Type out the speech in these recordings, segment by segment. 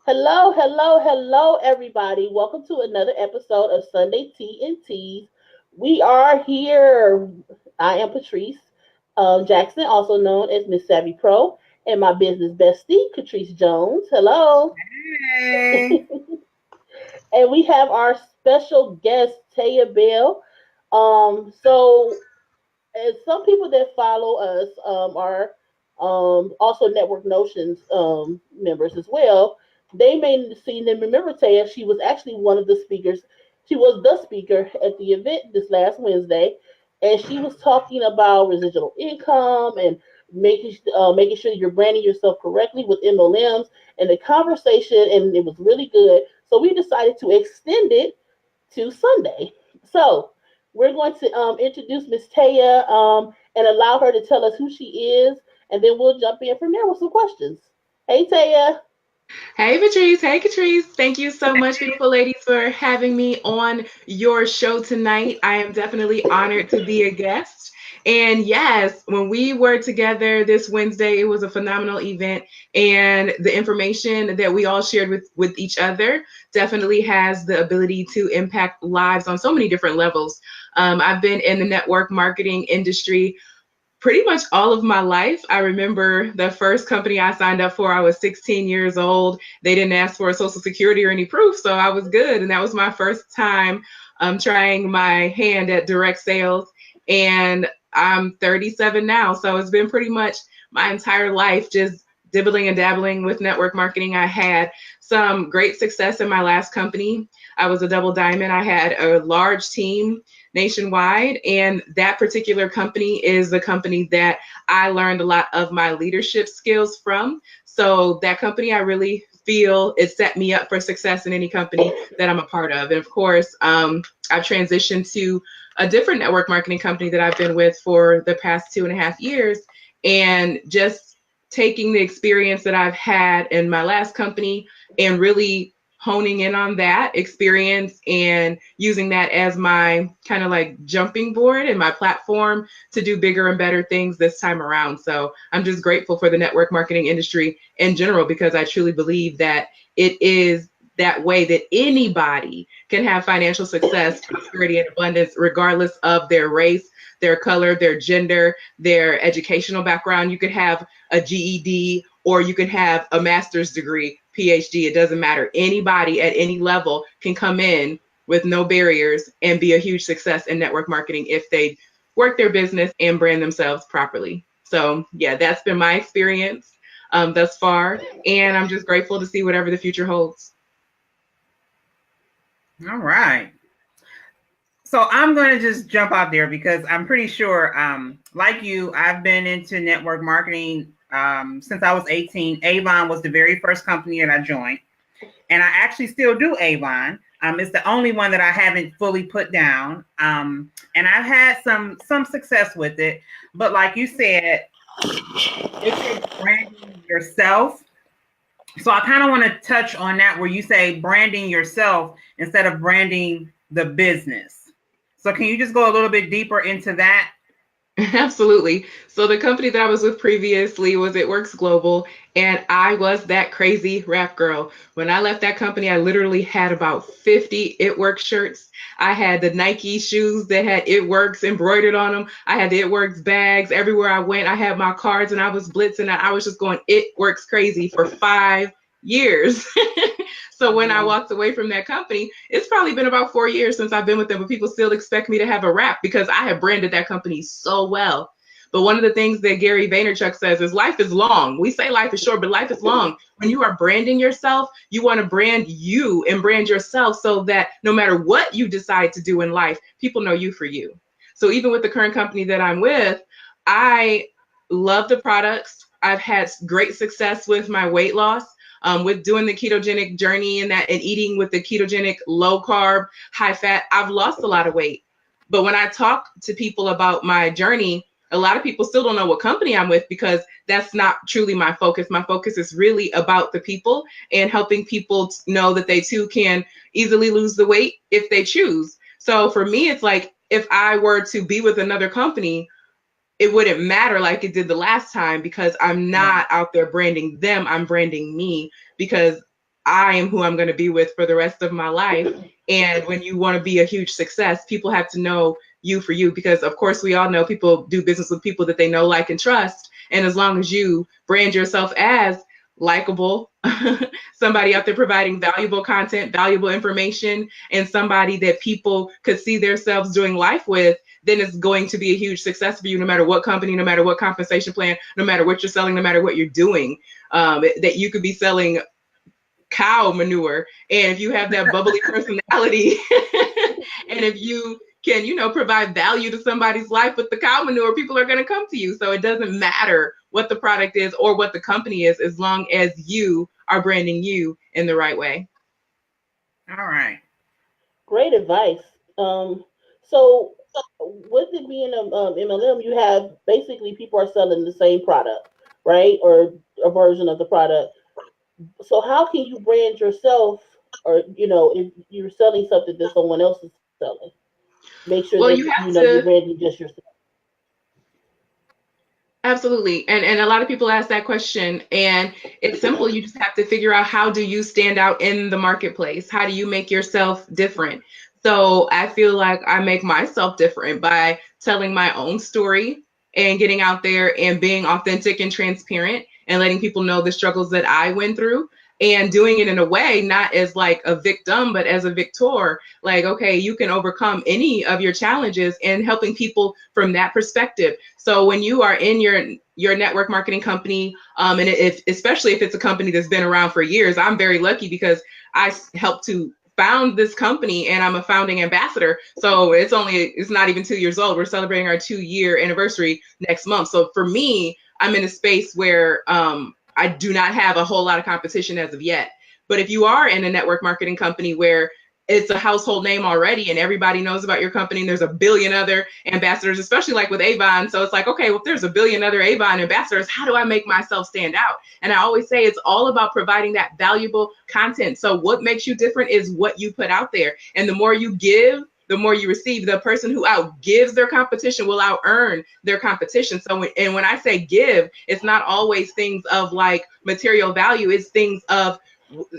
Hello, hello, hello, everybody. Welcome to another episode of Sunday Tea and Teas. We are here. I am Patrice Jackson, also known as Miss Savvy Pro, and my business bestie, Catrice Jones. Hello. Hey. And we have our special guest, Taya Bell. So and some people that follow us are also Network Notions members as well. They may have seen and remember Taya. She was actually one of the speakers. She was the speaker at the event this last Wednesday, and she was talking about residual income and making sure you're branding yourself correctly with MLMs and the conversation, and it was really good. So we decided to extend it to Sunday. So we're going to introduce Miss Taya and allow her to tell us who she is, and then we'll jump in from there with some questions. Hey, Taya. Hey Patrice, hey Catrice. Thank you so much, beautiful ladies, for having me on your show tonight. I am definitely honored to be a guest. And yes, when we were together this Wednesday, it was a phenomenal event. And the information that we all shared with each other definitely has the ability to impact lives on so many different levels. I've been in the network marketing industry pretty much all of my life. I remember the first company I signed up for, I was 16 years old. They didn't ask for a social security or any proof, so I was good. And that was my first time trying my hand at direct sales. And I'm 37 now, so it's been pretty much my entire life just dibbling and dabbling with network marketing. I had some great success in my last company. I was a double diamond. I had a large team nationwide. And that particular company is the company that I learned a lot of my leadership skills from. So that company, I really feel it set me up for success in any company that I'm a part of. And of course, I've transitioned to a different network marketing company that I've been with for the past 2.5 years. And just taking the experience that I've had in my last company and really honing in on that experience and using that as my kind of like jumping board and my platform to do bigger and better things this time around. So I'm just grateful for the network marketing industry in general because I truly believe that it is that way that anybody can have financial success, prosperity, and abundance, regardless of their race, their color, their gender, their educational background. You could have a GED or you could have a master's degree, PhD. It doesn't matter. Anybody at any level can come in with no barriers and be a huge success in network marketing if they work their business and brand themselves properly. So, yeah, that's been my experience thus far. And I'm just grateful to see whatever the future holds. All right. So I'm going to just jump out there because I'm pretty sure, like you, I've been into network marketing since I was 18. Avon was the very first company that I joined. And I actually still do Avon. It's the only one that I haven't fully put down. And I've had some success with it. But like you said, it's branding yourself. So I kind of want to touch on that where you say branding yourself instead of branding the business. So can you just go a little bit deeper into that? Absolutely. So the company that I was with previously was It Works Global, and I was that crazy rap girl. When I left that company, I literally had about 50 It Works shirts. I had the Nike shoes that had It Works embroidered on them. I had the It Works bags. Everywhere I went, I had my cards and I was blitzing and I was just going It Works crazy for 5 years. So when I walked away from that company, it's probably been about 4 years since I've been with them, but people still expect me to have a rap because I have branded that company so well. But one of the things that Gary Vaynerchuk says is life is long. We say life is short, but life is long. When you are branding yourself, you want to brand you and brand yourself so that no matter what you decide to do in life, people know you for you. So even with the current company that I'm with, I love the products. I've had great success with my weight loss with doing the ketogenic journey and that and eating with the ketogenic low carb, high fat. I've lost a lot of weight. But when I talk to people about my journey, a lot of people still don't know what company I'm with because that's not truly my focus. My focus is really about the people and helping people know that they too can easily lose the weight if they choose. So for me, it's like if I were to be with another company, it wouldn't matter like it did the last time because I'm not out there branding them. I'm branding me because I am who I'm going to be with for the rest of my life. And when you want to be a huge success, people have to know you for you, because of course we all know people do business with people that they know, like, and trust. And as long as you brand yourself as likable, somebody out there providing valuable content, valuable information, and somebody that people could see themselves doing life with, then it's going to be a huge success for you, no matter what company, no matter what compensation plan, no matter what you're selling, no matter what you're doing. That you could be selling cow manure, and if you have that bubbly personality and if you can, provide value to somebody's life with the cow manure, people are going to come to you. So it doesn't matter what the product is or what the company is, as long as you are branding you in the right way. All right. Great advice. So with it being a MLM, you have basically people are selling the same product, right, or a version of the product. So how can you brand yourself, or if you're selling something that someone else is selling, make sure that Well, you have you're to. branding just yourself. Absolutely. And a lot of people ask that question, and it's simple. You just have to figure out, how do you stand out in the marketplace? How do you make yourself different? So I feel like I make myself different by telling my own story and getting out there and being authentic and transparent and letting people know the struggles that I went through, and doing it in a way not as like a victim, but as a victor. Like, okay, you can overcome any of your challenges, and helping people from that perspective. So when you are in your network marketing company, and if especially if it's a company that's been around for years, I'm very lucky because I helped to found this company, and I'm a founding ambassador. So it's not even 2 years old. We're celebrating our 2-year anniversary next month. So for me, I'm in a space where I do not have a whole lot of competition as of yet. But if you are in a network marketing company where it's a household name already and everybody knows about your company, and there's a billion other ambassadors, especially like with Avon. So it's like, okay, well, if there's a billion other Avon ambassadors, how do I make myself stand out? And I always say it's all about providing that valuable content. So what makes you different is what you put out there. And the more you give, the more you receive. The person who outgives their competition will out earn their competition. So when I say give, it's not always things of like material value. It's things of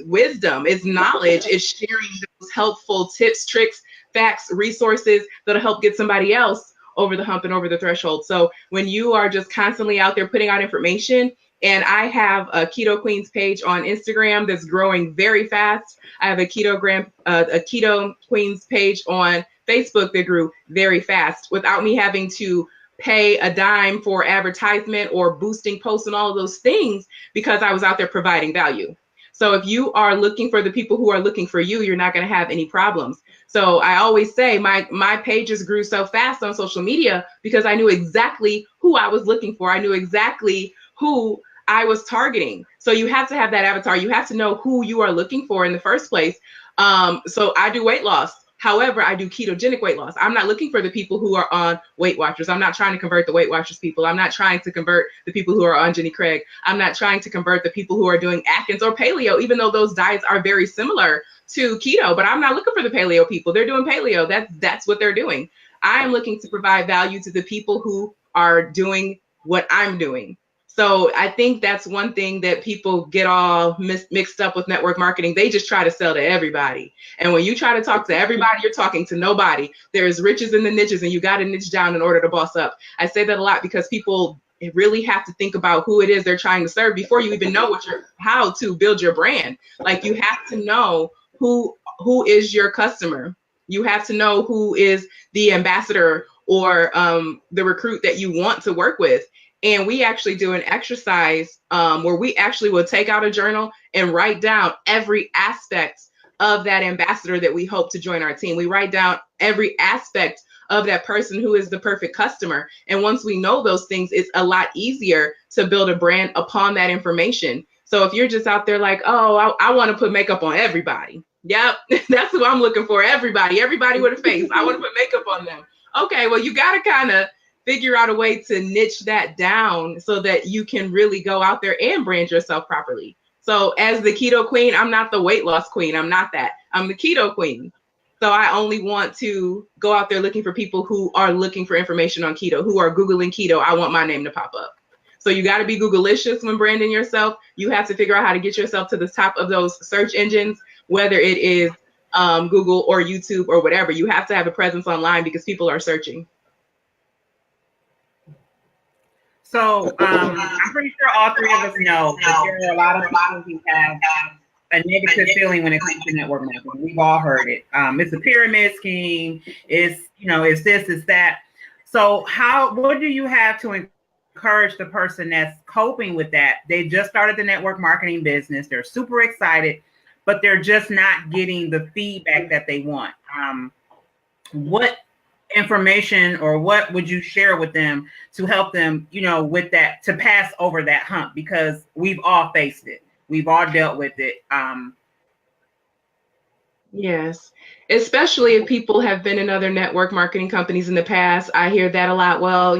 wisdom, it's knowledge, it's sharing those helpful tips, tricks, facts, resources that'll help get somebody else over the hump and over the threshold. So when you are just constantly out there putting out information, and I have a Keto Queens page on Instagram that's growing very fast. I have a Keto Queens page on Facebook that grew very fast without me having to pay a dime for advertisement or boosting posts and all of those things, because I was out there providing value. So if you are looking for the people who are looking for you, you're not going to have any problems. So I always say my pages grew so fast on social media because I knew exactly who I was looking for. I knew exactly who I was targeting. So you have to have that avatar. You have to know who you are looking for in the first place. So I do weight loss. However, I do ketogenic weight loss. I'm not looking for the people who are on Weight Watchers. I'm not trying to convert the Weight Watchers people. I'm not trying to convert the people who are on Jenny Craig. I'm not trying to convert the people who are doing Atkins or paleo, even though those diets are very similar to keto. But I'm not looking for the paleo people. They're doing paleo. That's what they're doing. I'm looking to provide value to the people who are doing what I'm doing. So I think that's one thing that people get all mixed up with network marketing. They just try to sell to everybody. And when you try to talk to everybody, you're talking to nobody. There's riches in the niches, and you got to niche down in order to boss up. I say that a lot because people really have to think about who it is they're trying to serve before you even know how to build your brand. Like, you have to know who is your customer. You have to know who is the ambassador or the recruit that you want to work with. And we actually do an exercise where we actually will take out a journal and write down every aspect of that ambassador that we hope to join our team. We write down every aspect of that person who is the perfect customer. And once we know those things, it's a lot easier to build a brand upon that information. So if you're just out there like, oh, I want to put makeup on everybody. Yep, that's who I'm looking for. Everybody with a face. I want to put makeup on them. Okay, well, you got to kind of figure out a way to niche that down so that you can really go out there and brand yourself properly. So as the keto queen, I'm not the weight loss queen. I'm not that. I'm the keto queen. So I only want to go out there looking for people who are looking for information on keto, who are Googling keto. I want my name to pop up. So you got to be Googleicious when branding yourself. You have to figure out how to get yourself to the top of those search engines, whether it is Google or YouTube or whatever. You have to have a presence online because people are searching. So I'm pretty sure all three of us know that there are a lot of people who have a negative feeling when it comes to network marketing. We've all heard it. It's a pyramid scheme. It's this, it's that. So what do you have to encourage the person that's coping with that? They just started the network marketing business. They're super excited, but they're just not getting the feedback that they want. What information or what would you share with them to help them, with that, to pass over that hump? Because we've all faced it. We've all dealt with it. Yes, especially if people have been in other network marketing companies in the past. I hear that a lot. Well,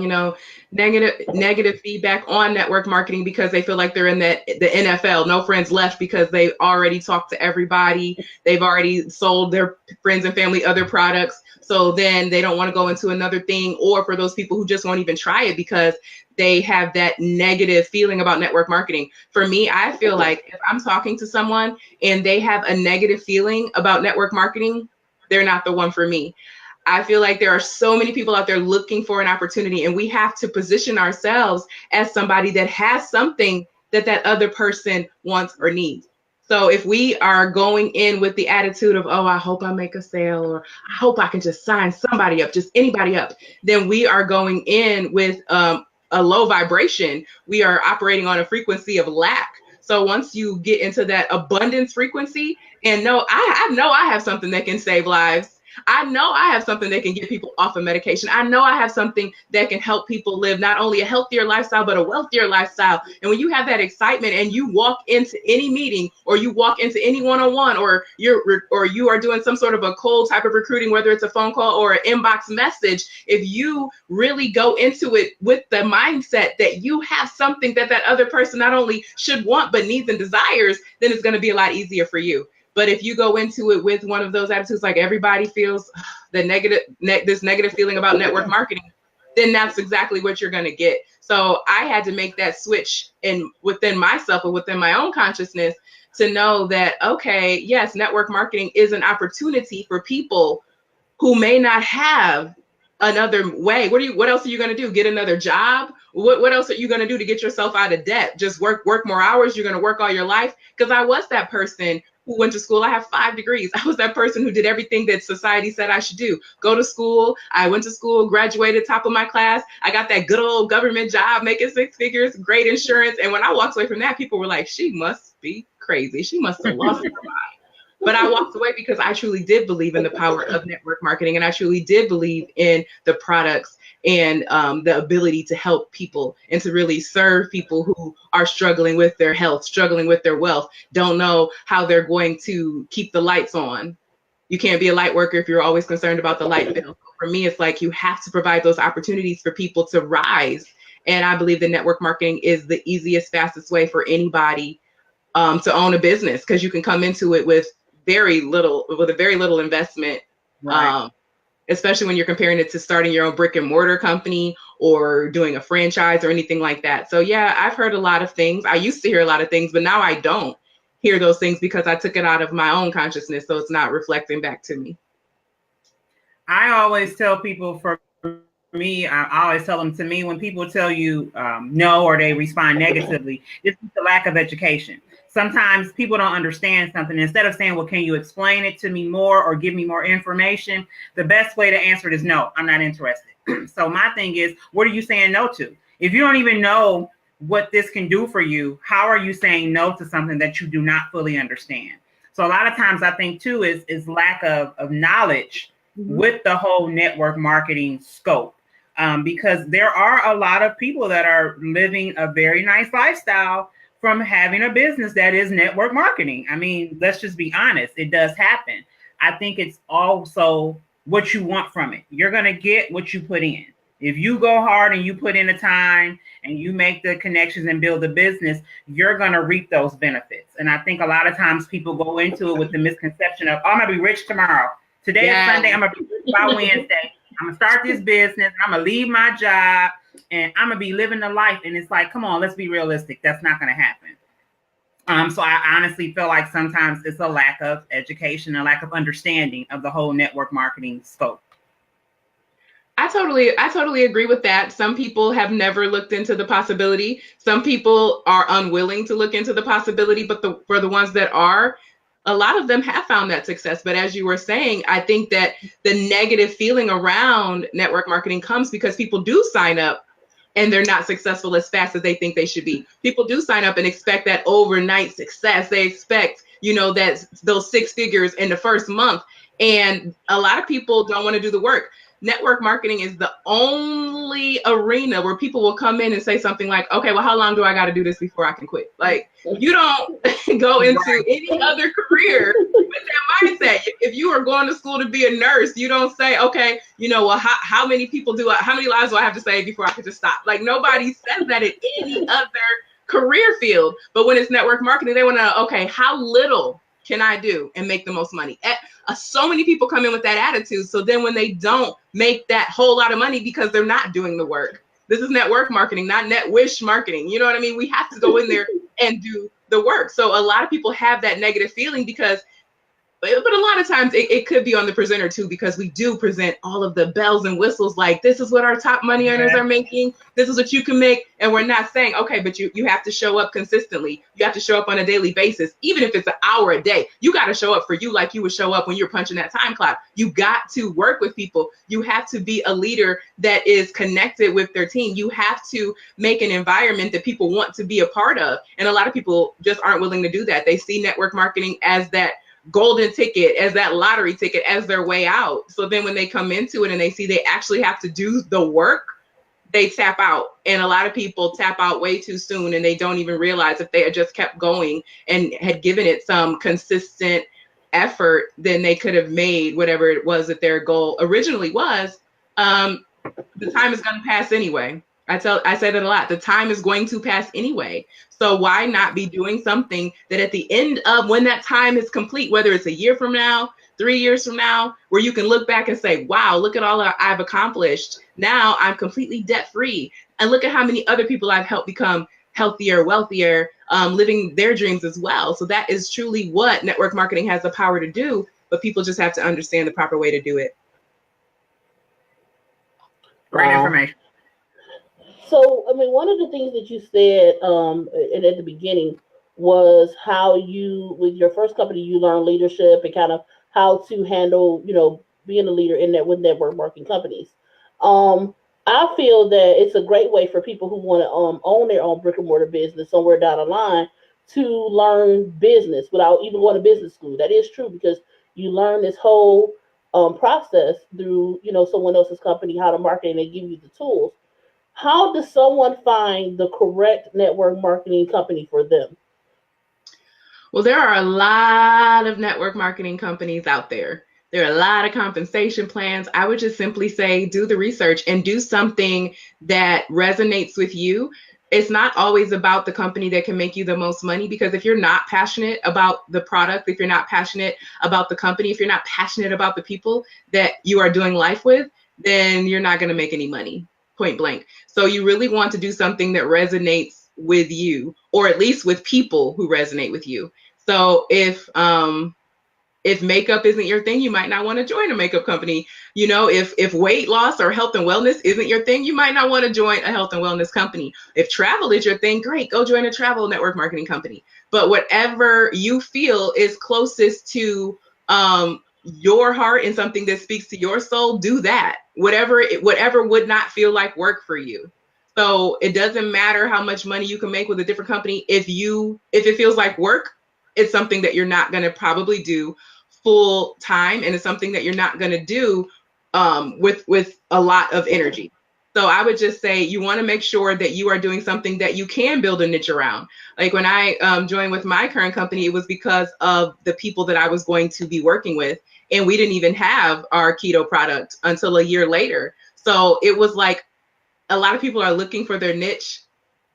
negative feedback on network marketing because they feel like they're in the NFL. No friends left because they already talked to everybody. They've already sold their friends and family other products. So then they don't want to go into another thing. Or for those people who just won't even try it because they have that negative feeling about network marketing. For me, I feel like if I'm talking to someone and they have a negative feeling about network marketing, they're not the one for me. I feel like there are so many people out there looking for an opportunity, and we have to position ourselves as somebody that has something that other person wants or needs. So if we are going in with the attitude of, oh, I hope I make a sale, or I hope I can just sign somebody up, just anybody up, then we are going in with a low vibration. We are operating on a frequency of lack. So once you get into that abundance frequency and I know I have something that can save lives. I know I have something that can get people off of medication. I know I have something that can help people live not only a healthier lifestyle, but a wealthier lifestyle. And when you have that excitement and you walk into any meeting or you walk into any one-on-one or you are doing some sort of a cold type of recruiting, whether it's a phone call or an inbox message, if you really go into it with the mindset that you have something that other person not only should want, but needs and desires, then it's going to be a lot easier for you. But if you go into it with one of those attitudes, like everybody feels this negative feeling about network marketing, then that's exactly what you're going to get. So I had to make that switch within myself and within my own consciousness to know that, okay, yes, network marketing is an opportunity for people who may not have another way. What else are you going to do? Get another job? What else are you going to do to get yourself out of debt? Just work more hours? You're going to work all your life? Because I was that person who went to school. I have 5 degrees. I was that person who did everything that society said I should do. Go to school. I went to school, graduated top of my class. I got that good old government job, making 6 figures, great insurance. And when I walked away from that, people were like, she must be crazy. She must have lost her mind. But I walked away because I truly did believe in the power of network marketing, and I truly did believe in the products and the ability to help people and to really serve people who are struggling with their health, struggling with their wealth, don't know how they're going to keep the lights on. You can't be a light worker if you're always concerned about the light bill. For me, it's like you have to provide those opportunities for people to rise. And I believe the network marketing is the easiest, fastest way for anybody to own a business, because you can come into it with a very little investment, Right. Especially when you're comparing it to starting your own brick and mortar company or doing a franchise or anything like that. So yeah, I've heard a lot of things. I used to hear a lot of things, but now I don't hear those things because I took it out of my own consciousness. So it's not reflecting back to me. I always tell people, for me, I always tell them, to me, when people tell you no, or they respond negatively, this is the lack of education. Sometimes people don't understand something. Instead of saying, well, can you explain it to me more or give me more information? The best way to answer it is no, I'm not interested. So my thing is, what are you saying no to? If you don't even know what this can do for you, how are you saying no to something that you do not fully understand? So a lot of times I think too is lack of knowledge with the whole network marketing scope. Because there are a lot of people that are living a very nice lifestyle from having a business that is network marketing. I mean, let's just be honest. It does happen. I think it's also what you want from it. You're going to get what you put in. If you go hard and you put in the time and you make the connections and build a business, you're going to reap those benefits. And I think a lot of times people go into it with the misconception of, oh, I'm going to be rich tomorrow. Today is Sunday. I'm going to be rich by Wednesday. I'm going to start this business. I'm going to leave my job. and I'm gonna be living the life. And it's like, come on, let's be realistic. That's not gonna happen. So I honestly feel like sometimes it's a lack of education, a lack of understanding of the whole network marketing scope. I totally agree with that. Some people have never looked into the possibility. Some people are unwilling to look into the possibility, but for the ones that are, a lot of them have found that success. But as you were saying, I think that the negative feeling around network marketing comes because people do sign up and they're not successful as fast as they think they should be. People do sign up and expect that overnight success. They expect, that those 6 figures in the first month. And a lot of people don't want to do the work. Network marketing is the only arena where people will come in and say something like, okay, well, how long do I got to do this before I can quit? Like, you don't go into any other career with that mindset. If you are going to school to be a nurse, you don't say, okay, well, how many lives do I have to save before I can just stop? Like, nobody says that in any other career field. But when it's network marketing, they want to know, okay, how little can I do and make the most money? So many people come in with that attitude. So then when they don't make that whole lot of money because they're not doing the work, this is network marketing, not net wish marketing. You know what I mean? We have to go in there and do the work. So a lot of people have that negative feeling because, but a lot of times it could be on the presenter too, because we do present all of the bells and whistles, like this is what our top money earners are making. This is what you can make. And we're not saying, okay, but you have to show up consistently. You have to show up on a daily basis. Even if it's an hour a day, you got to show up for you like you would show up when you're punching that time clock. You got to work with people. You have to be a leader that is connected with their team. You have to make an environment that people want to be a part of. And a lot of people just aren't willing to do that. They see network marketing as that golden ticket, as that lottery ticket, as their way out. So then when they come into it and they see they actually have to do the work, they tap out. And a lot of people tap out way too soon, and they don't even realize if they had just kept going and had given it some consistent effort, then they could have made whatever it was that their goal originally was. The time is going to pass anyway. I say that a lot. The time is going to pass anyway. So why not be doing something that at the end of when that time is complete, whether it's a year from now, 3 years from now, where you can look back and say, wow, look at all I've accomplished. Now I'm completely debt free. And look at how many other people I've helped become healthier, wealthier, living their dreams as well. So that is truly what network marketing has the power to do. But people just have to understand the proper way to do it. Great information. So, I mean, one of the things that you said and at the beginning was how you, with your first company, you learned leadership and kind of how to handle, being a leader in that with network marketing companies. I feel that it's a great way for people who want to own their own brick and mortar business somewhere down the line to learn business without even going to business school. That is true because you learn this whole process through, someone else's company, how to market, and they give you the tools. How does someone find the correct network marketing company for them? Well, there are a lot of network marketing companies out there. There are a lot of compensation plans. I would just simply say do the research and do something that resonates with you. It's not always about the company that can make you the most money, because if you're not passionate about the product, if you're not passionate about the company, if you're not passionate about the people that you are doing life with, then you're not going to make any money. Point blank. So you really want to do something that resonates with you, or at least with people who resonate with you. So if makeup isn't your thing, you might not want to join a makeup company. If weight loss or health and wellness isn't your thing, you might not want to join a health and wellness company. If travel is your thing, great, go join a travel network marketing company. But whatever you feel is closest to your heart and something that speaks to your soul, do that. Whatever would not feel like work for you. So it doesn't matter how much money you can make with a different company. If it feels like work, it's something that you're not going to probably do full time, and it's something that you're not going to do with a lot of energy. So I would just say you want to make sure that you are doing something that you can build a niche around. Like when I joined with my current company, it was because of the people that I was going to be working with. And we didn't even have our keto product until a year later. So it was like a lot of people are looking for their niche,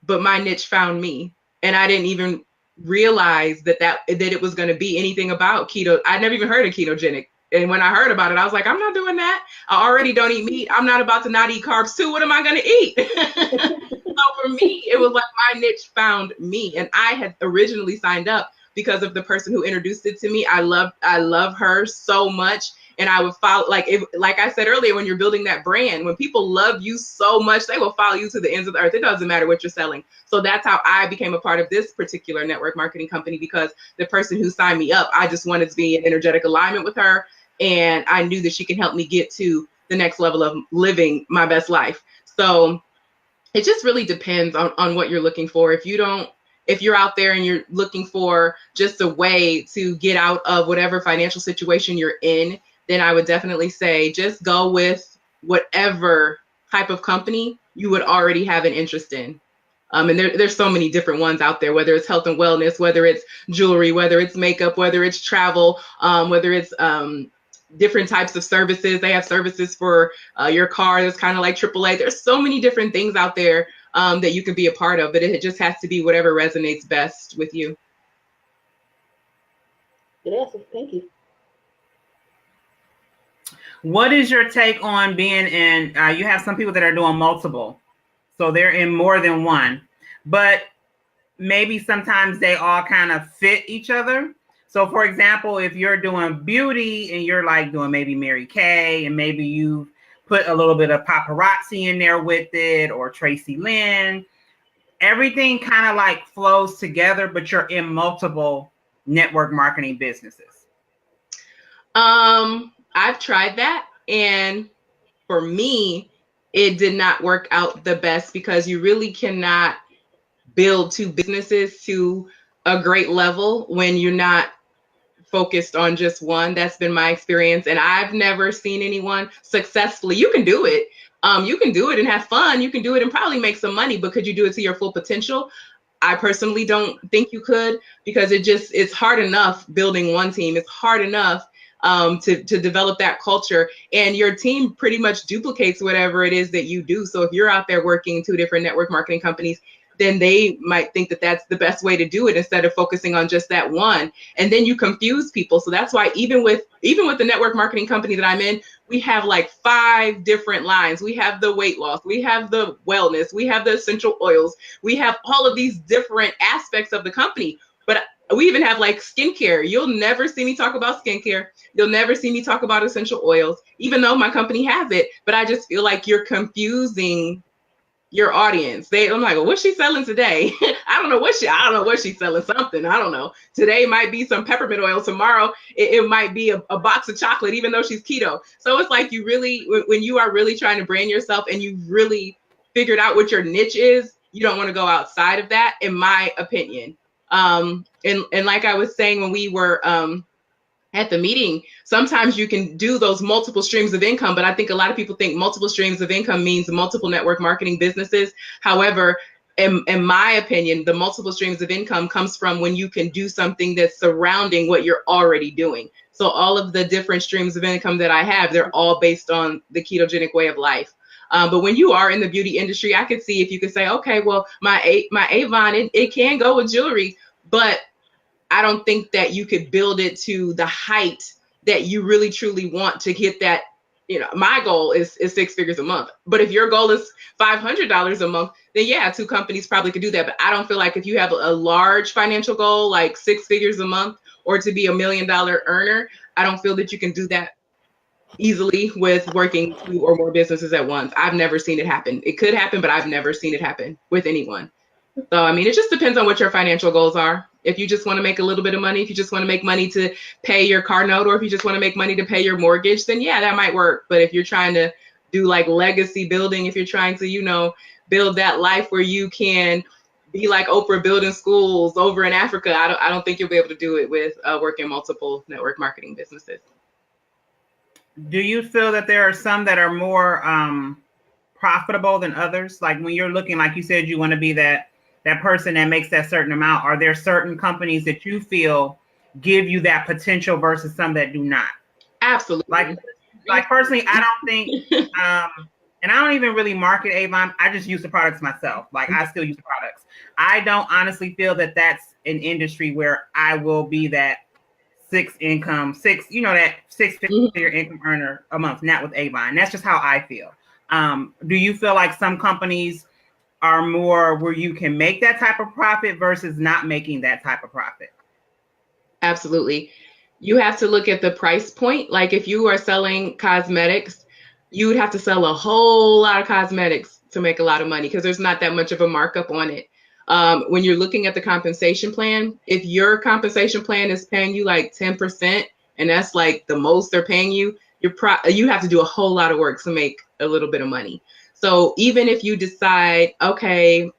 but my niche found me. And I didn't even realize that it was going to be anything about keto. I'd never even heard of ketogenic And when I heard about it, I was like, I'm not doing that. I already don't eat meat. I'm not about to not eat carbs too. What am I going to eat? So for me, it was like my niche found me. And I had originally signed up because of the person who introduced it to me. I love her so much. And I would follow, like I said earlier, when you're building that brand, when people love you so much, they will follow you to the ends of the earth. It doesn't matter what you're selling. So that's how I became a part of this particular network marketing company, because the person who signed me up, I just wanted to be in energetic alignment with her. And I knew that she can help me get to the next level of living my best life. So it just really depends on what you're looking for. If you're out there and you're looking for just a way to get out of whatever financial situation you're in, then I would definitely say just go with whatever type of company you would already have an interest in. And there's so many different ones out there, whether it's health and wellness, whether it's jewelry, whether it's makeup, whether it's travel, whether it's different types of services. They have services for your car that's kind of like AAA. There's so many different things out there that you can be a part of, but it just has to be whatever resonates best with you. Yes, thank you. What is your take on being in, you have some people that are doing multiple, so they're in more than one, but maybe sometimes they all kind of fit each other. So for example, if you're doing beauty and you're like doing maybe Mary Kay, and maybe you put a little bit of paparazzi in there with it, or Tracy Lynn, everything kind of like flows together, but you're in multiple network marketing businesses. I've tried that, and for me, it did not work out the best, because you really cannot build two businesses to a great level when you're not focused on just one. That's been my experience, and I've never seen anyone successfully. You can do it. You can do it and have fun. You can do it and probably make some money, but could you do it to your full potential? I personally don't think you could, because it's hard enough building one team. It's hard enough to develop that culture, and your team pretty much duplicates whatever it is that you do. So if you're out there working 2 different network marketing companies, then they might think that that's the best way to do it, instead of focusing on just that one. And then you confuse people. So that's why even with the network marketing company that I'm in, we have like 5 different lines. We have the weight loss, we have the wellness, we have the essential oils, we have all of these different aspects of the company. But we even have like skincare. You'll never see me talk about skincare. You'll never see me talk about essential oils, even though my company has it. But I just feel like you're confusing your audience. I'm like, well, what's she selling today? I don't know what she's selling. Something. I don't know. Today might be some peppermint oil. Tomorrow it might be a box of chocolate, even though she's keto. So it's like, you really, when you are really trying to brand yourself and you've really figured out what your niche is, you don't want to go outside of that, in my opinion. And like I was saying, when we were at the meeting, sometimes you can do those multiple streams of income, but I think a lot of people think multiple streams of income means multiple network marketing businesses. However, in my opinion, the multiple streams of income comes from when you can do something that's surrounding what you're already doing. So all of the different streams of income that I have, they're all based on the ketogenic way of life. But when you are in the beauty industry, I could see if you could say, okay, well, my Avon, it can go with jewelry, but I don't think that you could build it to the height that you really truly want to hit that. My goal is 6 figures a month. But if your goal is $500 a month, then yeah, 2 companies probably could do that. But I don't feel like if you have a large financial goal, like 6 figures a month, or to be $1 million earner, I don't feel that you can do that easily with working 2 or more businesses at once. I've never seen it happen. It could happen, but I've never seen it happen with anyone. So, I mean, it just depends on what your financial goals are. If you just want to make a little bit of money, if you just want to make money to pay your car note, or if you just want to make money to pay your mortgage, then yeah, that might work. But if you're trying to do like legacy building, if you're trying to, build that life where you can be like Oprah building schools over in Africa, I don't think you'll be able to do it with working multiple network marketing businesses. Do you feel that there are some that are more profitable than others? Like when you're looking, like you said, you want to be that person that makes that certain amount. Are there certain companies that you feel give you that potential versus some that do not? Absolutely. Like personally, I don't think, and I don't even really market Avon. I just use the products myself. Like I still use the products. I don't honestly feel that that's an industry where I will be that that six-figure income earner a month, not with Avon. That's just how I feel. Do you feel like some companies are more where you can make that type of profit versus not making that type of profit? Absolutely. You have to look at the price point. Like if you are selling cosmetics, you would have to sell a whole lot of cosmetics to make a lot of money because there's not that much of a markup on it. When you're looking at the compensation plan, if your compensation plan is paying you like 10%, and that's like the most they're paying you, you have to do a whole lot of work to make a little bit of money. So even if you decide, okay,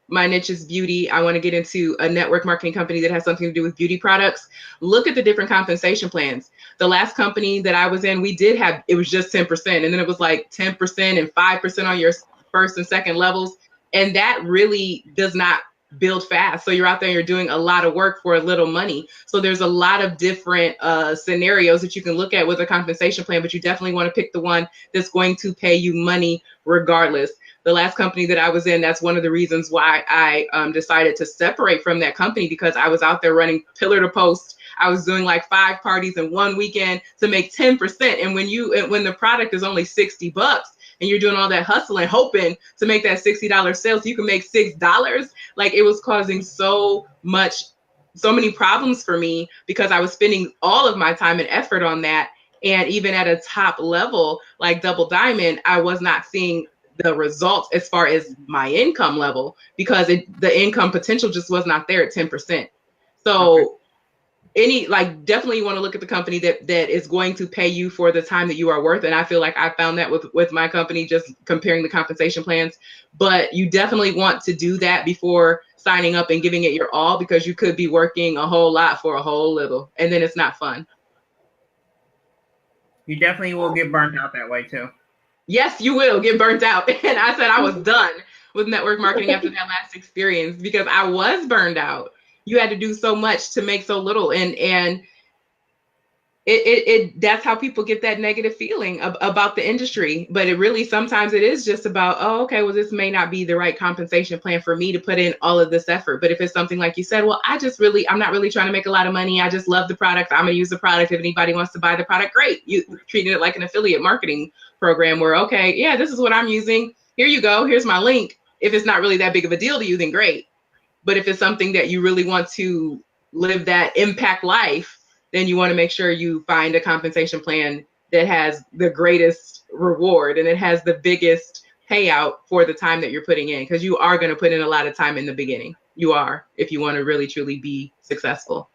my niche is beauty, I want to get into a network marketing company that has something to do with beauty products, look at the different compensation plans. The last company that I was in, it was just 10%. And then it was like 10% and 5% on your first and second levels. And that really does not build fast. So you're out there, you're doing a lot of work for a little money. So there's a lot of different scenarios that you can look at with a compensation plan, but you definitely want to pick the one that's going to pay you money regardless. The last company that I was in, that's one of the reasons why I decided to separate from that company, because I was out there running pillar to post. I was doing like 5 parties in one weekend to make 10%. And when the product is only $60 and you're doing all that hustling, hoping to make that $60 sale so you can make $6, like it was causing so many problems for me because I was spending all of my time and effort on that. And even at a top level, like Double Diamond, I was not seeing the results as far as my income level because the income potential just was not there at 10%. So definitely you want to look at the company that is going to pay you for the time that you are worth. And I feel like I found that with my company, just comparing the compensation plans. But you definitely want to do that before signing up and giving it your all, because you could be working a whole lot for a whole little, and then it's not fun. You definitely will get burnt out that way too. Yes, you will get burnt out. And I said I was done with network marketing after that last experience because I was burned out. You had to do so much to make so little. And that's how people get that negative feeling about the industry. But it really, sometimes it is just about, oh, okay, well, this may not be the right compensation plan for me to put in all of this effort. But if it's something like you said, well, I'm not really trying to make a lot of money. I just love the product. I'm going to use the product. If anybody wants to buy the product, great. You treated it like an affiliate marketing program where, okay, yeah, this is what I'm using. Here you go. Here's my link. If it's not really that big of a deal to you, then great. But if it's something that you really want to live that impact life, then you want to make sure you find a compensation plan that has the greatest reward and it has the biggest payout for the time that you're putting in, because you are going to put in a lot of time in the beginning. You are, if you want to really truly be successful.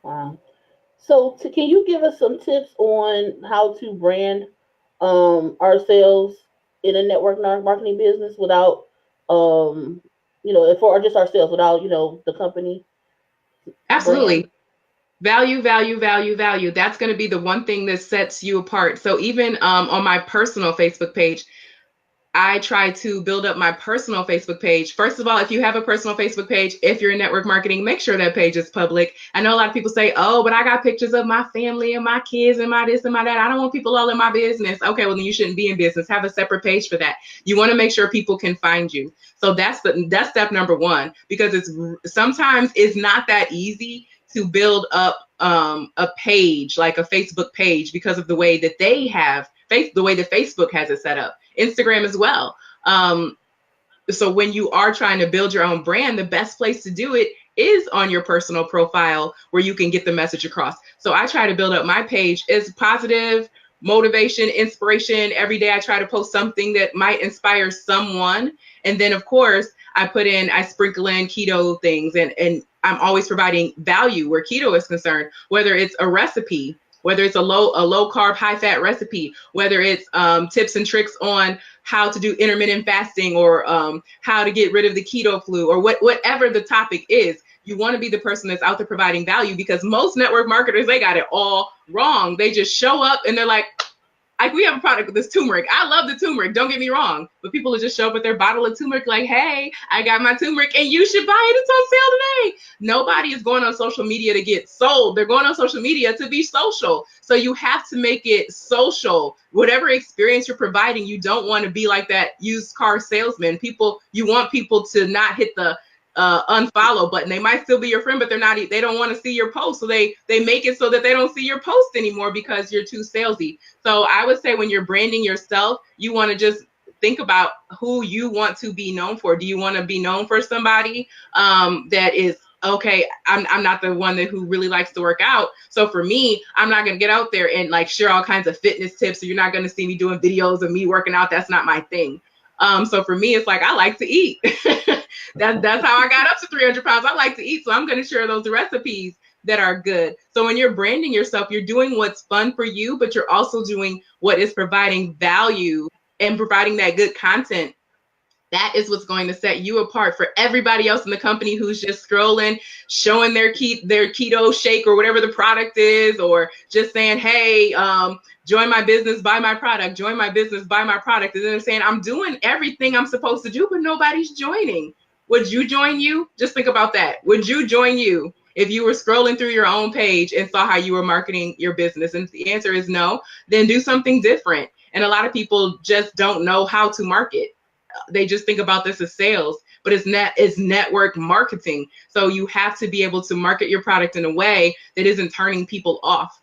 So can you give us some tips on how to brand ourselves in a network marketing business without for just ourselves, without the company? Absolutely. Brand? Value. That's going to be the one thing that sets you apart. So even on my personal Facebook page, I try to build up my personal Facebook page. First of all, if you have a personal Facebook page, if you're in network marketing, make sure that page is public. I know a lot of people say, oh, but I got pictures of my family and my kids and my this and my that. I don't want people all in my business. Okay, well, then you shouldn't be in business. Have a separate page for that. You want to make sure people can find you. So that's step number one, because sometimes it's not that easy to build up a page, like a Facebook page, because of the way that the way that Facebook has it set up. Instagram as well. So when you are trying to build your own brand, the best place to do it is on your personal profile where you can get the message across. So I try to build up my page as positive, motivation, inspiration. Every day I try to post something that might inspire someone. And then of course I sprinkle in keto things, and I'm always providing value where keto is concerned, whether it's a recipe, whether it's a low carb, high fat recipe, whether it's tips and tricks on how to do intermittent fasting, or how to get rid of the keto flu, or whatever the topic is. You want to be the person that's out there providing value, because most network marketers, they got it all wrong. They just show up and they're like we have a product with this turmeric. I love the turmeric. Don't get me wrong. But people will just show up with their bottle of turmeric like, hey, I got my turmeric and you should buy it. It's on sale today. Nobody is going on social media to get sold. They're going on social media to be social. So you have to make it social. Whatever experience you're providing, you don't want to be like that used car salesman. You want people to not hit the unfollow button. They might still be your friend, but they don't want to see your post. So they make it so that they don't see your post anymore because you're too salesy. So I would say when you're branding yourself, you want to just think about who you want to be known for. Do you want to be known for somebody that is, okay, I'm not the one who really likes to work out. So for me, I'm not going to get out there and like share all kinds of fitness tips. So you're not going to see me doing videos of me working out. That's not my thing. So for me, it's like, I like to eat. That's how I got up to 300 pounds. I like to eat. So I'm going to share those recipes that are good. So when you're branding yourself, you're doing what's fun for you, but you're also doing what is providing value and providing that good content. That is what's going to set you apart for everybody else in the company who's just scrolling, showing their keto shake or whatever the product is, or just saying, hey, join my business, buy my product, join my business, buy my product. And then they're saying, I'm doing everything I'm supposed to do, but nobody's joining. Would you join you? Just think about that. Would you join you if you were scrolling through your own page and saw how you were marketing your business? And if the answer is no, then do something different. And a lot of people just don't know how to market. They just think about this as sales, but it's network marketing. So you have to be able to market your product in a way that isn't turning people off.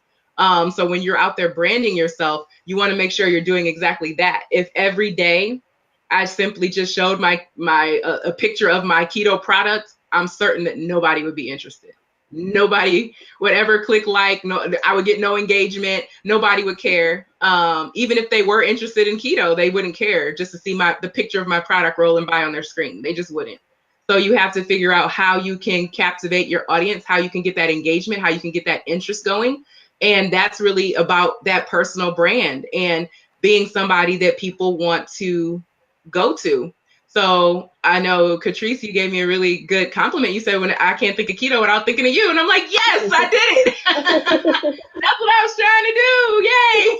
So when you're out there branding yourself, you want to make sure you're doing exactly that. If every day I simply just showed a picture of my keto product, I'm certain that nobody would be interested. Nobody would ever click like. No, I would get no engagement. Nobody would care. Even if they were interested in keto, they wouldn't care just to see the picture of my product rolling by on their screen. They just wouldn't. So you have to figure out how you can captivate your audience, how you can get that engagement, how you can get that interest going. And that's really about that personal brand and being somebody that people want to go to. So I know, Catrice, you gave me a really good compliment. You said, when I can't think of keto without thinking of you. And I'm like, yes, I did it. That's what I was trying to do. Yay.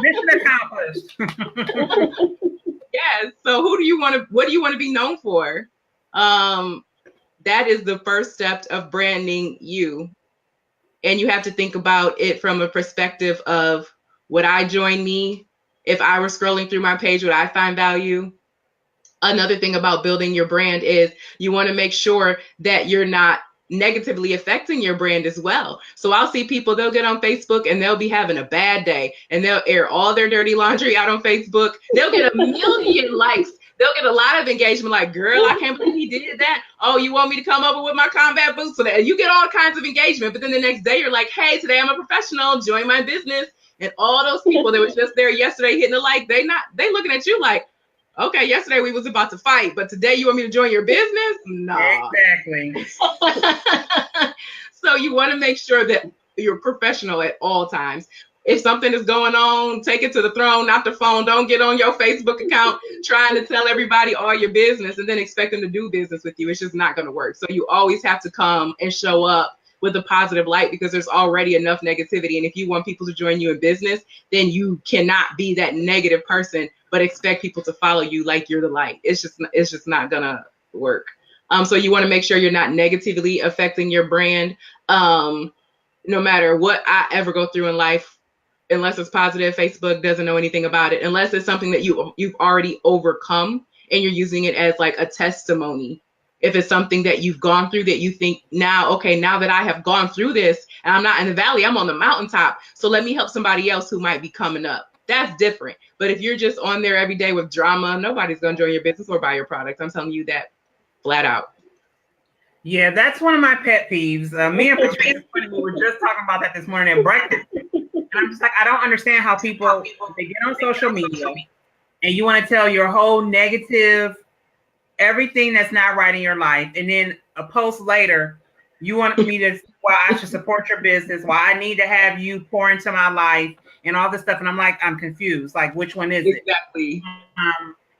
Mission accomplished. Yes. So what do you want to be known for? That is the first step of branding you. And you have to think about it from a perspective of, would I join me? If I were scrolling through my page, would I find value? Another thing about building your brand is you want to make sure that you're not negatively affecting your brand as well. So I'll see people, they'll get on Facebook and they'll be having a bad day and they'll air all their dirty laundry out on Facebook. They'll get 1 million likes. They'll get a lot of engagement, like, girl, I can't believe he did that. Oh, you want me to come over with my combat boots? So that you get all kinds of engagement. But then the next day you're like, hey, today I'm a professional, join my business. And all those people that were just there yesterday hitting a like, they looking at you like, okay, yesterday we was about to fight, but today you want me to join your business? No. Exactly. So you want to make sure that you're professional at all times. If something is going on, take it to the throne, not the phone. Don't get on your Facebook account trying to tell everybody all your business and then expect them to do business with you. It's just not going to work. So you always have to come and show up with a positive light, because there's already enough negativity. And if you want people to join you in business, then you cannot be that negative person but expect people to follow you like you're the light. It's just not gonna work. So you want to make sure you're not negatively affecting your brand. No matter what I ever go through in life, unless it's positive, Facebook doesn't know anything about it. Unless it's something that you've already overcome and you're using it as like a testimony. If it's something that you've gone through that you think now, okay, now that I have gone through this and I'm not in the valley, I'm on the mountaintop. So let me help somebody else who might be coming up. That's different. But if you're just on there every day with drama, nobody's going to join your business or buy your product. I'm telling you that flat out. Yeah, that's one of my pet peeves. Me and Patrice, we were just talking about that this morning at breakfast. And I'm just like, I don't understand how people, they get on social media and you want to tell your whole negative, everything that's not right in your life. And then a post later, you want me to, why I should support your business, why I need to have you pour into my life and all this stuff. And I'm like, I'm confused. Like, which one is it? Exactly.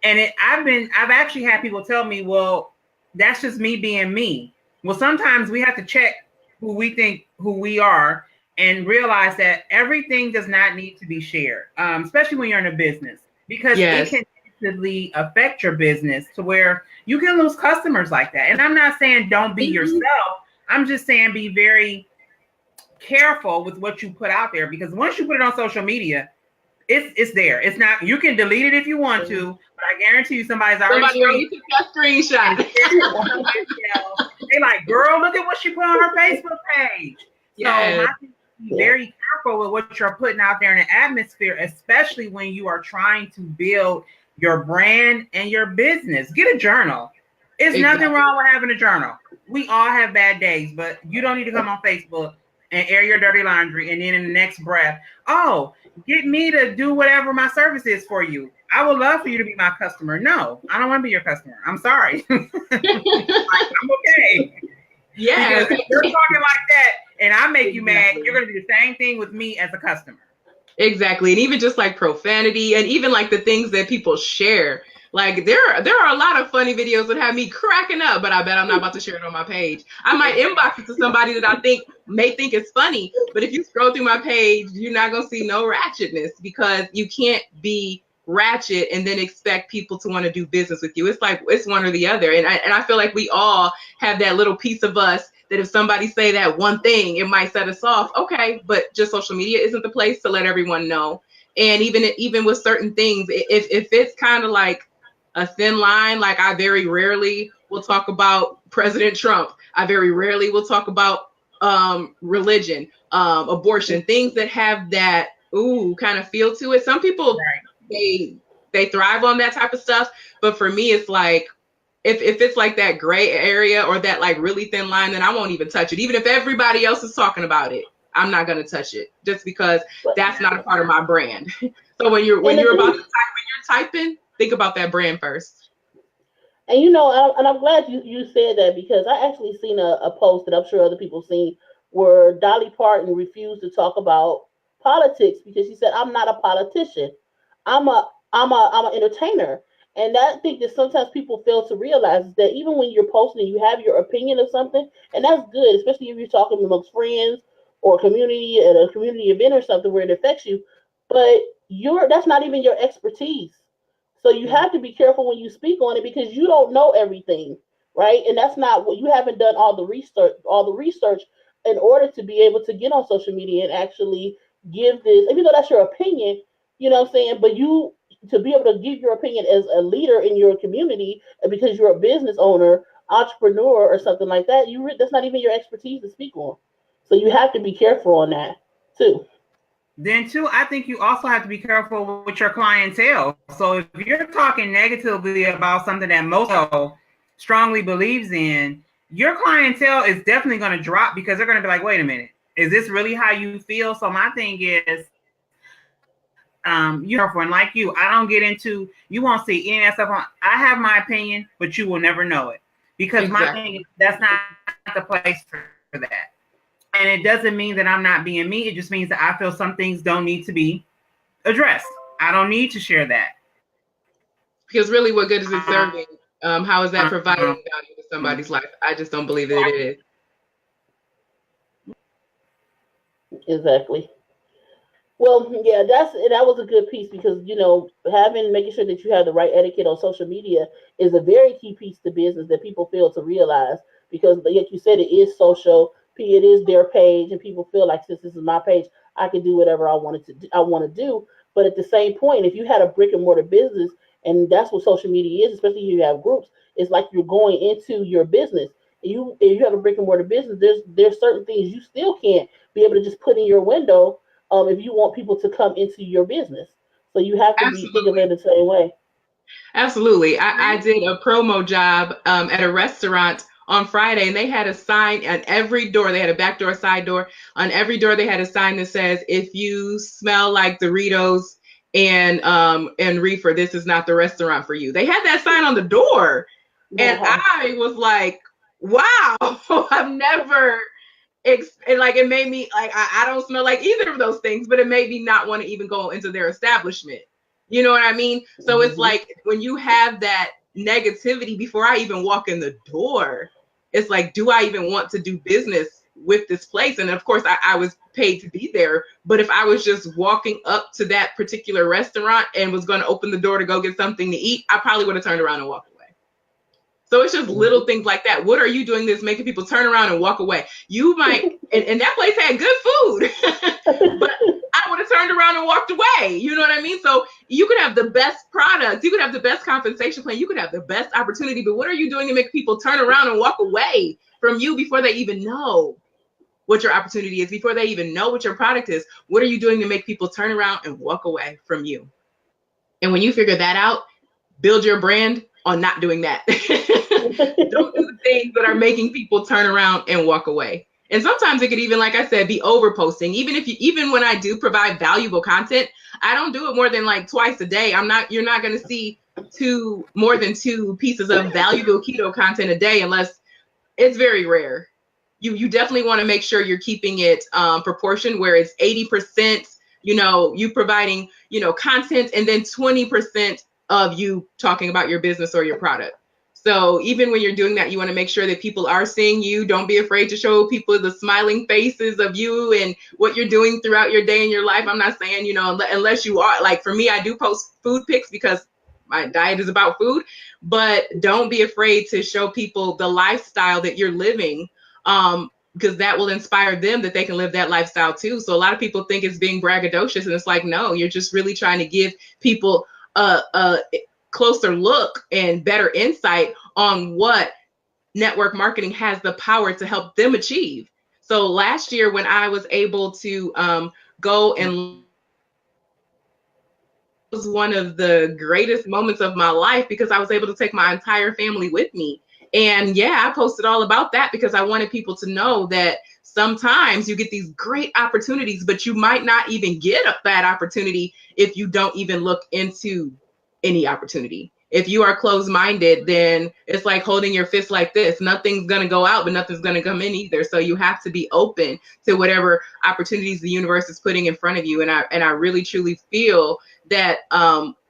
And I've actually had people tell me, well, that's just me being me. Well, sometimes we have to check who we are and realize that everything does not need to be shared, especially when you're in a business, because it can negatively affect your business to where you can lose customers like that. And I'm not saying don't be yourself. I'm just saying be very careful with what you put out there, because once you put it on social media, It's there. It's not. You can delete it if you want to, but I guarantee you somebody's already Somebody already took that screenshot. They like, girl, look at what she put on her Facebook page. So my thing is be very careful with what you're putting out there in the atmosphere, especially when you are trying to build your brand and your business. Get a journal. It's nothing wrong with having a journal. We all have bad days, but you don't need to come on Facebook and air your dirty laundry and then in the next breath, oh, get me to do whatever my service is for you. I would love for you to be my customer. No, I don't want to be your customer. I'm sorry. I'm okay. Yeah. Because if you're talking like that and I make you mad, you're going to do the same thing with me as a customer. Exactly. And even just like profanity and even like the things that people share. Like there are a lot of funny videos that have me cracking up, but I bet I'm not about to share it on my page. I might inbox it to somebody that I may think it's funny, but if you scroll through my page, you're not gonna see no ratchetness because you can't be ratchet and then expect people to want to do business with you. It's like it's one or the other. And I feel like we all have that little piece of us that if somebody say that one thing, it might set us off. Okay, but just social media isn't the place to let everyone know. And even with certain things, if it's kind of like a thin line, like I very rarely will talk about President Trump. I very rarely will talk about religion, abortion, things that have that kind of feel to it. Some people they thrive on that type of stuff, but for me, it's like if it's like that gray area or that like really thin line, then I won't even touch it. Even if everybody else is talking about it, I'm not gonna touch it just because that's not a part of my brand. So when you're typing, think about that brand first. And and I'm glad you said that because I actually seen a post that I'm sure other people seen where Dolly Parton refused to talk about politics because she said, "I'm not a politician. I'm an entertainer." And that thing that sometimes people fail to realize is that even when you're posting, you have your opinion of something, and that's good, especially if you're talking amongst friends or community at a community event or something where it affects you. But that's not even your expertise. So you have to be careful when you speak on it because you don't know everything, right? And that's not what you haven't done all the research in order to be able to get on social media and actually give this, even though that's your opinion, you know what I'm saying? But you to be able to give your opinion as a leader in your community because you're a business owner, entrepreneur, or something like that, that's not even your expertise to speak on. So you have to be careful on that too. Then too, I think you also have to be careful with your clientele. So if you're talking negatively about something that most people strongly believes in, your clientele is definitely going to drop because they're going to be like, wait a minute, is this really how you feel? So my thing is, you're and like you, I don't get into, you won't see any of that stuff on, I have my opinion, but you will never know it because my thing is, that's not the place for that. And it doesn't mean that I'm not being me. It just means that I feel some things don't need to be addressed. I don't need to share that. Because really, what good is it serving? How is that providing value to somebody's life? I just don't believe that it is. Exactly. Well, yeah, that was a good piece because making sure that you have the right etiquette on social media is a very key piece to business that people fail to realize because, like you said, it is social. It is their page, and people feel like since this is my page, I can do whatever I want to do. But at the same point, if you had a brick and mortar business, and that's what social media is, especially if you have groups, it's like you're going into your business. If you have a brick and mortar business, there's certain things you still can't be able to just put in your window if you want people to come into your business. So you have to think of it the same way. Absolutely. I did a promo job at a restaurant on Friday, and they had a sign at every door. They had a back door, side door. On every door, they had a sign that says, "If you smell like Doritos and reefer, this is not the restaurant for you." They had that sign on the door, and I was like, "Wow, I've never." And like it made me like I don't smell like either of those things, but it made me not want to even go into their establishment. You know what I mean? So it's like when you have that negativity before I even walk in the door, it's like, do I even want to do business with this place? And of course, I was paid to be there. But if I was just walking up to that particular restaurant and was going to open the door to go get something to eat, I probably would have turned around and walked away. So it's just little things like that. What are you doing that's making people turn around and walk away? You might, and that place had good food, but I would have turned around and walked away. You know what I mean? So you could have the best products, you could have the best compensation plan, you could have the best opportunity, but what are you doing to make people turn around and walk away from you before they even know what your opportunity is, before they even know what your product is? What are you doing to make people turn around and walk away from you? And when you figure that out, build your brand on not doing that. Don't do the things that are making people turn around and walk away. And sometimes it could even, like I said, be over posting. Even when I do provide valuable content, I don't do it more than like twice a day. You're not going to see more than 2 pieces of valuable keto content a day, unless it's very rare. You definitely want to make sure you're keeping it proportioned, where it's 80%, you providing, content, and then 20% of you talking about your business or your product. So even when you're doing that, you want to make sure that people are seeing you. Don't be afraid to show people the smiling faces of you and what you're doing throughout your day and your life. I'm not saying, unless you are, like for me, I do post food pics because my diet is about food, but don't be afraid to show people the lifestyle that you're living, because that will inspire them that they can live that lifestyle too. So a lot of people think it's being braggadocious, and it's like, no, you're just really trying to give people a closer look and better insight on what network marketing has the power to help them achieve. So last year, when I was able to go and was one of the greatest moments of my life, because I was able to take my entire family with me. And yeah, I posted all about that because I wanted people to know that sometimes you get these great opportunities, but you might not even get that opportunity if you don't even look into any opportunity. If you are closed-minded, then it's like holding your fist like this. Nothing's going to go out, but nothing's going to come in either. So you have to be open to whatever opportunities the universe is putting in front of you. And I really, truly feel that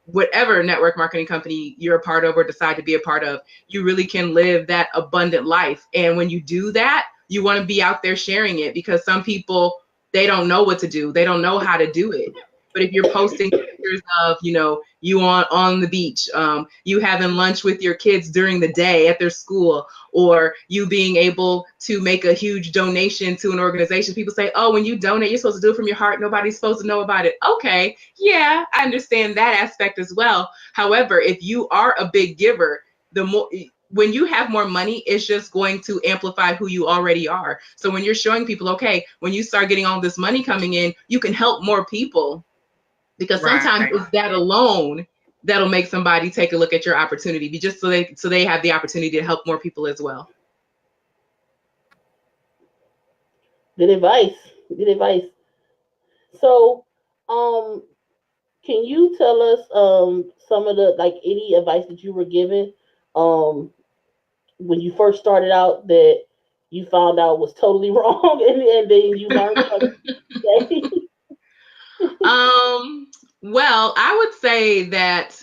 whatever network marketing company you're a part of or decide to be a part of, you really can live that abundant life. And when you do that, you want to be out there sharing it, because some people, they don't know what to do. They don't know how to do it. But if you're posting pictures of, you on the beach, you having lunch with your kids during the day at their school, or you being able to make a huge donation to an organization, people say, oh, when you donate, you're supposed to do it from your heart. Nobody's supposed to know about it. Okay, yeah, I understand that aspect as well. However, if you are a big giver, when you have more money, it's just going to amplify who you already are. So when you're showing people, okay, when you start getting all this money coming in, you can help more people. Because sometimes it's that alone that'll make somebody take a look at your opportunity, just so they have the opportunity to help more people as well. Good advice. Good advice. So, can you tell us some of the, like, any advice that you were given when you first started out that you found out was totally wrong, and then you learned from it? Well, I would say that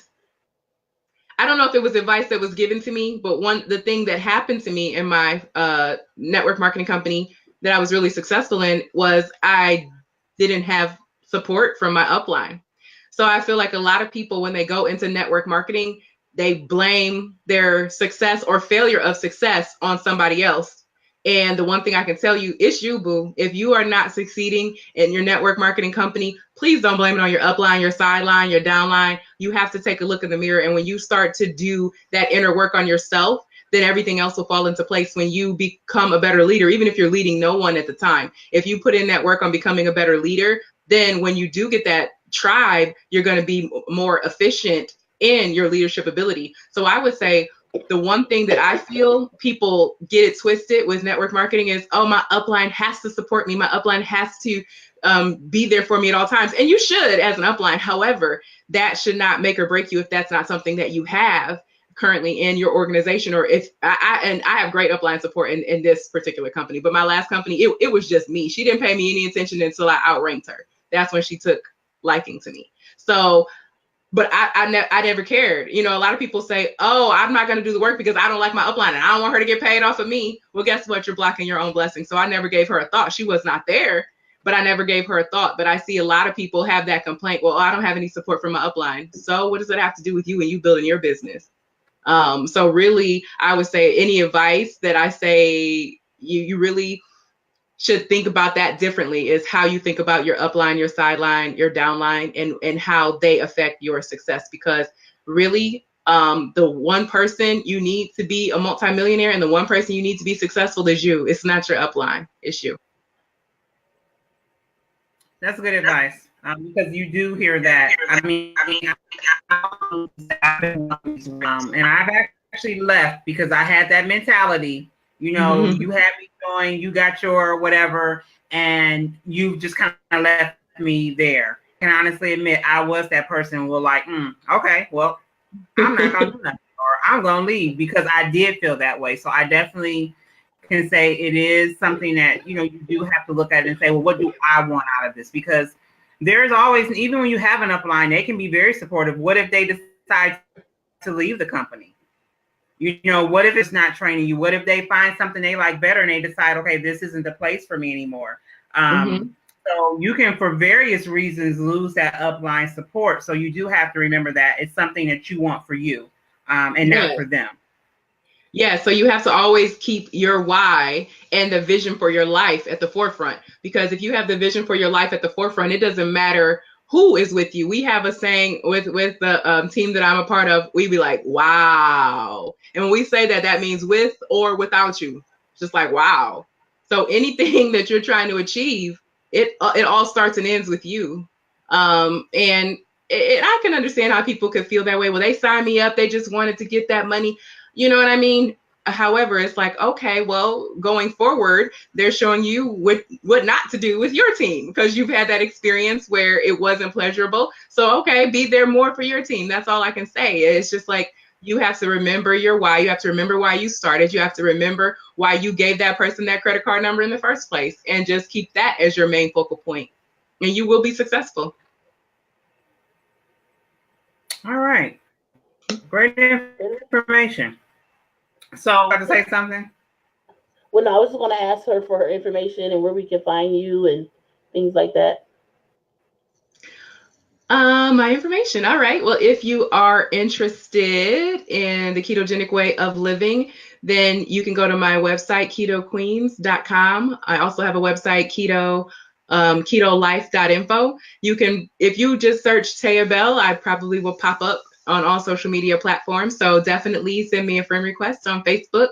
I don't know if it was advice that was given to me, but the thing that happened to me in my network marketing company that I was really successful in was I didn't have support from my upline. So I feel like a lot of people, when they go into network marketing, they blame their success or failure of success on somebody else. And the one thing I can tell you, it's you, boo. If you are not succeeding in your network marketing company, please don't blame it on your upline, your sideline, your downline. You have to take a look in the mirror. And when you start to do that inner work on yourself, then everything else will fall into place when you become a better leader, even if you're leading no one at the time. If you put in that work on becoming a better leader, then when you do get that tribe, you're going to be more efficient in your leadership ability. So I would say, the one thing that I feel people get it twisted with network marketing is, oh, my upline has to support me. My upline has to be there for me at all times. And you should as an upline. However, that should not make or break you if that's not something that you have currently in your organization. Or if I have great upline support in this particular company, but my last company, it was just me. She didn't pay me any attention until I outranked her. That's when she took liking to me. So, but I never cared. A lot of people say, oh, I'm not going to do the work because I don't like my upline and I don't want her to get paid off of me. Well, guess what? You're blocking your own blessing. So I never gave her a thought. She was not there, but I never gave her a thought. But I see a lot of people have that complaint. Well, I don't have any support from my upline. So what does it have to do with you and you building your business? So really, I would say any advice that I say you really should think about that differently is how you think about your upline, your sideline, your downline, and how they affect your success. Because really, the one person you need to be a multimillionaire and the one person you need to be successful is you. It's not your upline, it's you. That's good advice, because you do hear that. I mean, and I've actually left because I had that mentality. You know, you had me going, you got your whatever, and you just kind of left me there. I can honestly admit I was that person who was like, okay, well, I'm not gonna do nothing, or I'm gonna leave, because I did feel that way. So I definitely can say it is something that, you know, you do have to look at it and say, well, what do I want out of this? Because there's always, even when you have an upline, they can be very supportive. What if they decide to leave the company? You know, what if it's not training you? What if they find something they like better and they decide, okay, this isn't the place for me anymore? So you can, for various reasons, lose that upline support. So you do have to remember that it's something that you want for you, and not for them. Yeah, so you have to always keep your why and the vision for your life at the forefront. Because if you have the vision for your life at the forefront, it doesn't matter who is with you. We have a saying with the team that I'm a part of. We be like, wow. And when we say that, that means with or without you. Just like, wow. So anything that you're trying to achieve, it all starts and ends with you. And I can understand how people could feel that way. Well, they signed me up. They just wanted to get that money. You know what I mean? However, it's like, okay, well, going forward, they're showing you what not to do with your team, because you've had that experience where it wasn't pleasurable. So, okay, be there more for your team. That's all I can say. It's just like, you have to remember your why. You have to remember why you started. You have to remember why you gave that person that credit card number in the first place, and just keep that as your main focal point, and you will be successful. All right. Great information. So, I have to say something? Well, no, I was just going to ask her for her information and where we can find you and things like that. My information. All right. Well, if you are interested in the ketogenic way of living, then you can go to my website, ketoqueens.com. I also have a website, ketolife.info. You can, if you just search Taya Bell, I probably will pop up on all social media platforms. So definitely send me a friend request on Facebook,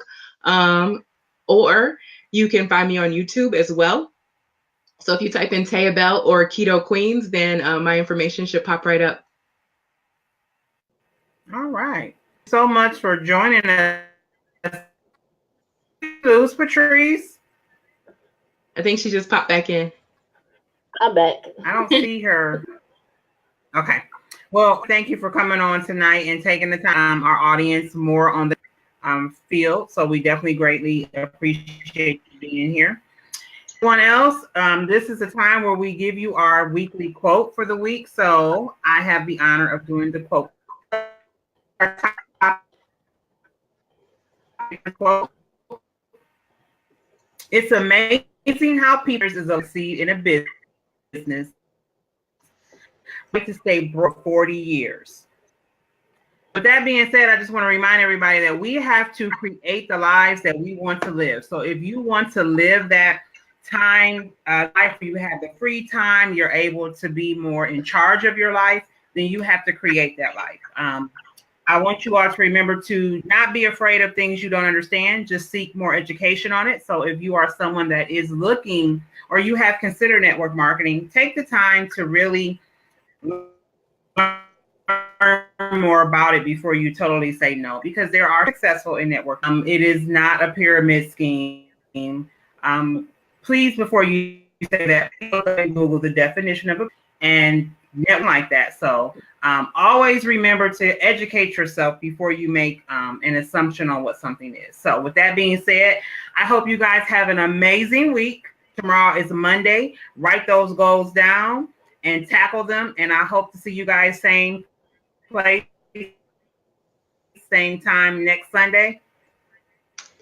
or you can find me on YouTube as well. So if you type in Taya Bell or Keto Queens, then my information should pop right up. All right. So much for joining us. Who's Patrice? I think she just popped back in. I'm back. I don't see her. Okay. Well, thank you for coming on tonight and taking the time, our audience, more on the field. So we definitely greatly appreciate you being here. Anyone else? This is a time where we give you our weekly quote for the week. So I have the honor of doing the quote. It's amazing how people succeed in a business to stay broke 40 years. With that being said, I just want to remind everybody that we have to create the lives that we want to live. So if you want to live that time life where you have the free time, you're able to be more in charge of your life, then you have to create that life. I want you all to remember to not be afraid of things you don't understand. Just seek more education on it. So if you are someone that is looking, or you have considered network marketing, take the time to really learn more about it before you totally say no, because there are successful in network. It is not a pyramid scheme. Please, before you say that, Google the definition of it and nothing like that. So always remember to educate yourself before you make an assumption on what something is. So with that being said, I hope you guys have an amazing week. Tomorrow is Monday. Write those goals down and tackle them. And I hope to see you guys same place, same time next Sunday.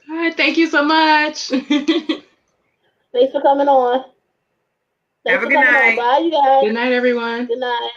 All right. Thank you so much. Thanks for coming on. Have a good night. Bye, you guys. Good night, everyone. Good night.